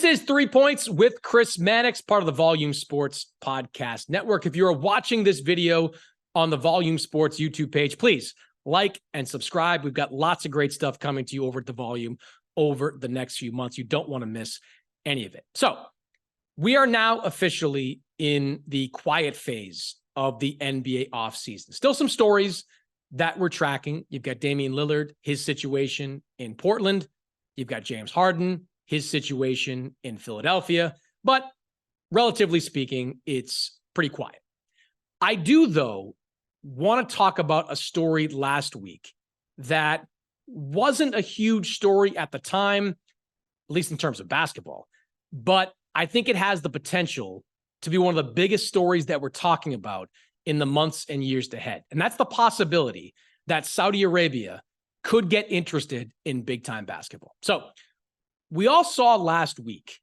is 3 Points with Chris Mannix, part of the Volume Sports Podcast Network. If you're watching this video on the Volume Sports YouTube page, please like and subscribe. We've got lots of great stuff coming to you over at the Volume over the next few months. You don't want to miss any of it. So we are now officially in the quiet phase of the NBA offseason. Still some stories that we're tracking. You've got Damian Lillard, his situation in Portland. You've got James Harden, his situation in Philadelphia. But relatively speaking, it's pretty quiet. I do, though, want to talk about a story last week that wasn't a huge story at the time, at least in terms of basketball, but I think it has the potential to be one of the biggest stories that we're talking about in the months and years ahead. And that's the possibility that Saudi Arabia could get interested in big-time basketball. So we all saw last week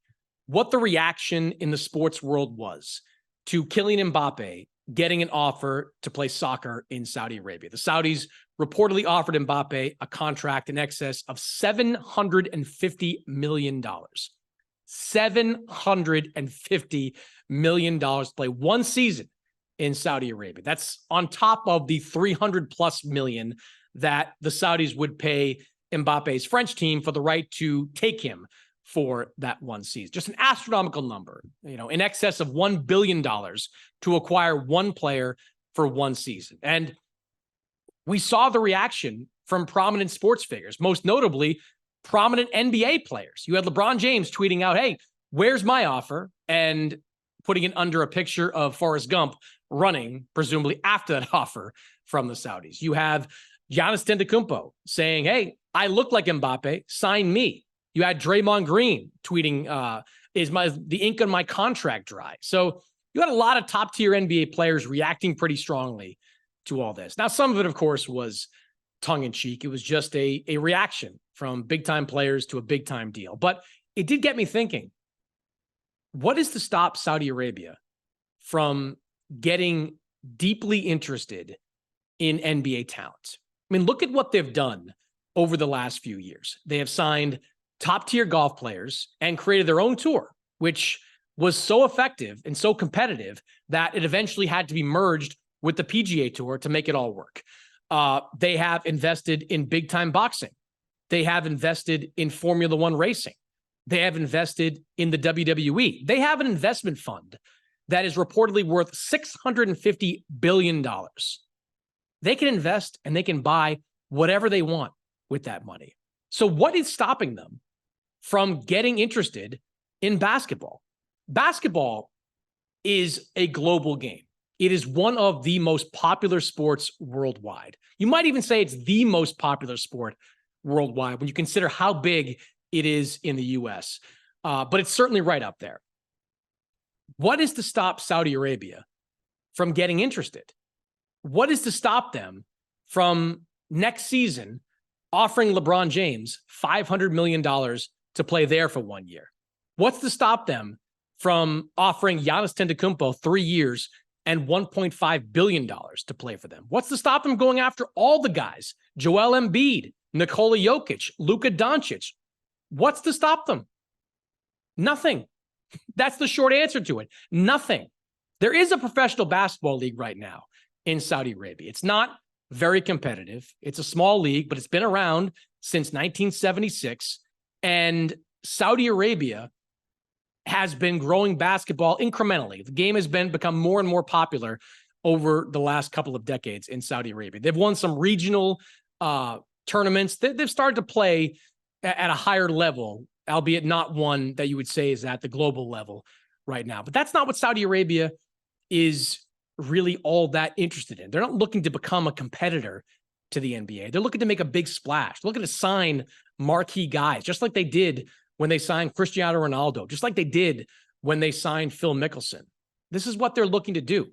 what the reaction in the sports world was to Kylian Mbappe getting an offer to play soccer in Saudi Arabia. The Saudis reportedly offered Mbappe a contract in excess of $750 million. $750 million to play one season in Saudi Arabia. That's on top of the 300+ million that the Saudis would pay Mbappe's French team for the right to take him for that one season. Just an astronomical number, in excess of $1 billion to acquire one player for one season. And we saw the reaction from prominent sports figures, most notably prominent NBA players. You had LeBron James tweeting out, "Hey, where's my offer?" and putting it under a picture of Forrest Gump running, presumably after that offer from the Saudis. You have Giannis Antetokounmpo saying, "Hey, I look like Mbappe, sign me." You had Draymond Green tweeting, "Is the ink on my contract dry?" So you had a lot of top-tier NBA players reacting pretty strongly to all this. Now, some of it, of course, was tongue-in-cheek. It was just a reaction from big-time players to a big-time deal. But it did get me thinking, what is to stop Saudi Arabia from getting deeply interested in NBA talent? I mean, look at what they've done over the last few years. They have signed top-tier golf players and created their own tour, which was so effective and so competitive that it eventually had to be merged with the PGA Tour to make it all work. They have invested in big-time boxing. They have invested in Formula One racing. They have invested in the WWE. They have an investment fund that is reportedly worth $650 billion. They can invest and they can buy whatever they want with that money. So what is stopping them from getting interested in basketball? Basketball is a global game. It is one of the most popular sports worldwide. You might even say it's the most popular sport worldwide when you consider how big it is in the US. But it's certainly right up there. What is to stop Saudi Arabia from getting interested? What is to stop them from next season offering LeBron James $500 million to play there for 1 year? What's to stop them from offering Giannis Antetokounmpo 3 years and $1.5 billion to play for them? What's to stop them going after all the guys? Joel Embiid, Nikola Jokic, Luka Doncic. What's to stop them? Nothing. That's the short answer to it. Nothing. There is a professional basketball league right now in Saudi Arabia. It's not very competitive. It's a small league, but it's been around since 1976. And Saudi Arabia has been growing basketball incrementally. The game has become more and more popular over the last couple of decades in Saudi Arabia. They've won some regional tournaments. They've started to play at a higher level, albeit not one that you would say is at the global level right now. But that's not what Saudi Arabia is really all that interested in. They're not looking to become a competitor to the NBA. They're looking to make a big splash. They're looking to sign marquee guys, just like they did when they signed Cristiano Ronaldo, just like they did when they signed Phil Mickelson. This is what they're looking to do.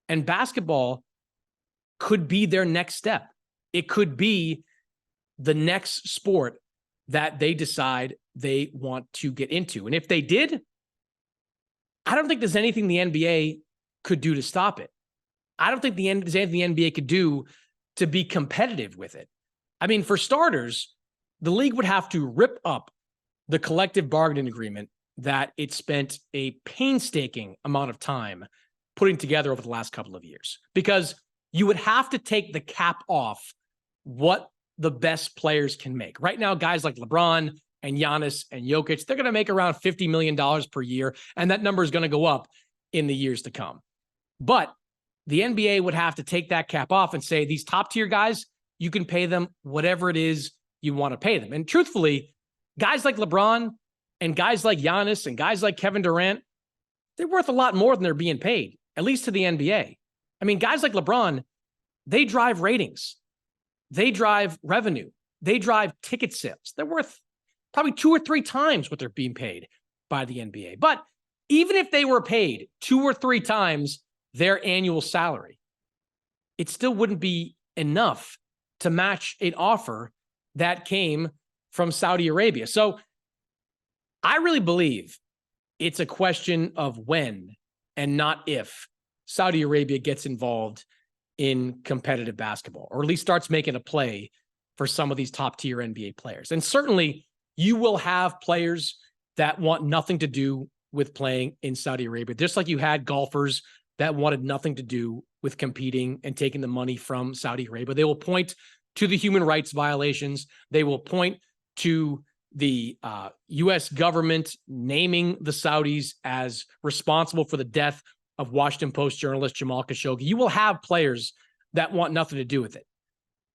And basketball could be their next step. It could be the next sport that they decide they want to get into. And if they did, I don't think there's anything the NBA could do to stop it. I don't think there's anything the NBA could do to be competitive with it. I mean, for starters, the league would have to rip up the collective bargaining agreement that it spent a painstaking amount of time putting together over the last couple of years, because you would have to take the cap off what the best players can make. Right now, guys like LeBron and Giannis and Jokic, they're going to make around $50 million per year, and that number is going to go up in the years to come. But the NBA would have to take that cap off and say, these top tier guys, you can pay them whatever it is you want to pay them. And truthfully, guys like LeBron and guys like Giannis and guys like Kevin Durant, they're worth a lot more than they're being paid, at least to the NBA. I mean, guys like LeBron, they drive ratings. They drive revenue. They drive ticket sales. They're worth probably 2 or 3 times what they're being paid by the NBA. But even if they were paid 2 or 3 times their annual salary, it still wouldn't be enough to match an offer that came from Saudi Arabia. So I really believe it's a question of when and not if Saudi Arabia gets involved in competitive basketball, or at least starts making a play for some of these top tier NBA players. And certainly you will have players that want nothing to do with playing in Saudi Arabia, just like you had golfers that wanted nothing to do with competing and taking the money from Saudi Arabia. They will point to the human rights violations. They will point to the U.S. government naming the Saudis as responsible for the death of Washington Post journalist Jamal Khashoggi. You will have players that want nothing to do with it.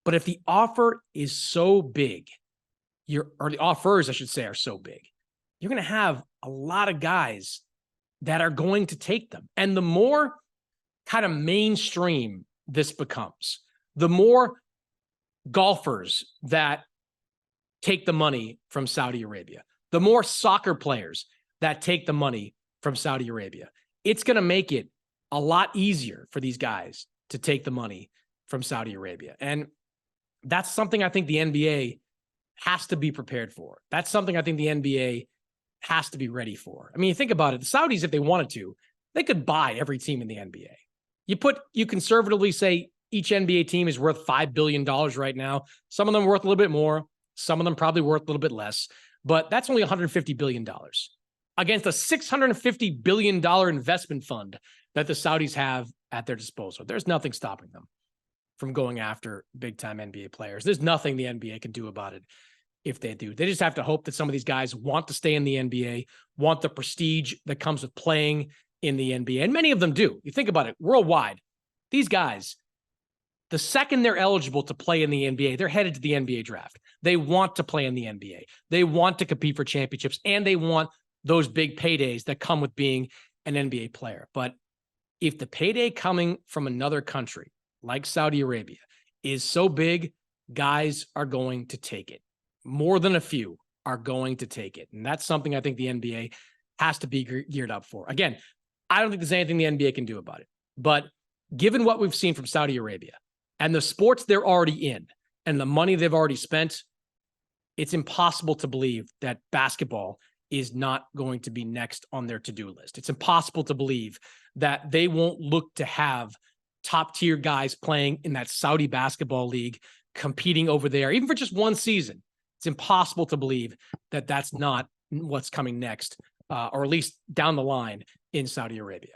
But if the offer is so big, or the offers, I should say, are so big, you're going to have a lot of guys that are going to take them. And the more kind of mainstream this becomes, the more golfers that take the money from Saudi Arabia, the more soccer players that take the money from Saudi Arabia, it's going to make it a lot easier for these guys to take the money from Saudi Arabia. And that's something I think the NBA has to be prepared for. That's something I think the NBA has to be ready for. I mean, you think about it, the Saudis, if they wanted to, they could buy every team in the NBA. You conservatively say each NBA team is worth $5 billion right now. Some of them worth a little bit more. Some of them probably worth a little bit less, but that's only $150 billion against a $650 billion investment fund that the Saudis have at their disposal. There's nothing stopping them from going after big-time NBA players. There's nothing the NBA can do about it if they do. They just have to hope that some of these guys want to stay in the NBA, want the prestige that comes with playing in the NBA, and many of them do. You think about it, worldwide, these guys, the second they're eligible to play in the NBA, they're headed to the NBA draft. They want to play in the NBA. They want to compete for championships, and they want those big paydays that come with being an NBA player. But if the payday coming from another country like Saudi Arabia is so big, guys are going to take it. More than a few are going to take it. And that's something I think the NBA has to be geared up for. Again, I don't think there's anything the NBA can do about it. But given what we've seen from Saudi Arabia and the sports they're already in and the money they've already spent, it's impossible to believe that basketball is not going to be next on their to-do list. It's impossible to believe that they won't look to have top-tier guys playing in that Saudi basketball league, competing over there, even for just one season. It's impossible to believe that that's not what's coming next, or at least down the line in Saudi Arabia.